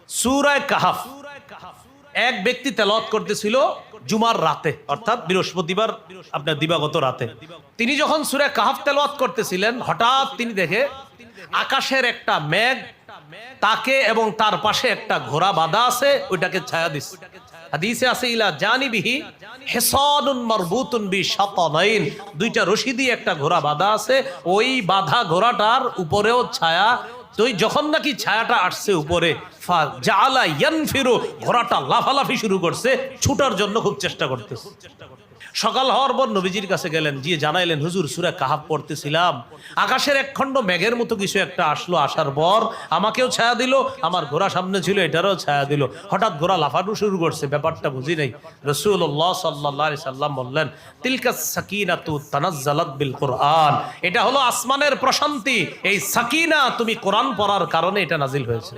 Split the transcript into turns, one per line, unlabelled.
সূরা কাহাফ এক ব্যক্তি তেলাওয়াত করতেছিল জুমার রাতে, অর্থাৎ বৃহস্পতিবার আপনার দিবাগত রাতে। তিনি যখন সূরা কাহাফ তেলাওয়াত করতেছিলেন, হঠাৎ তিনি দেখে আকাশের একটা মেঘ তাকে এবং তার পাশে একটা ঘোড়া বাঁধা আছে, ওইটাকে ছায়া দিচ্ছে। হাদিসে আছে ইলা জানিবিহি হিসানুন মারবুতুন বিশাতানাইন, দুইটা রশি দিয়ে একটা ঘোড়া বাঁধা আছে, ওই বাঁধা ঘোড়াটার উপরেও ছায়া। তো যখন নাকি ছায়াটা আসছে উপরে, ফাজাআলা ইয়ানফিরু, ঘোড়াটা লাফালাফি শুরু করছে, ছুটার জন্য খুব চেষ্টা করতেছে। সকাল হওয়ার পর নবীজির কাছে গেলেন, গিয়ে জানাইলেন, হুজুর সূরা কাহাফ পড়তেছিলাম, আকাশের এক খণ্ড মেঘের মতো কিছু একটা আসলো, আসার পর আমাকেও ছায়া দিল, আমার ঘোড়া সামনে ছিল এটারও ছায়া দিল, হঠাৎ ঘোড়া লাফানো শুরু করছে, ব্যাপারটা বুঝি নাই। রাসূলুল্লাহ সাল্লাল্লাহু আলাইহি সাল্লাম বললেন, তিলকাস সাকিনাতু তানাজ্জালাত বিল কুরআন, এটা হলো আসমানের প্রশান্তি, এই সাকিনা তুমি কোরআন পড়ার কারণে এটা নাজিল হয়েছে।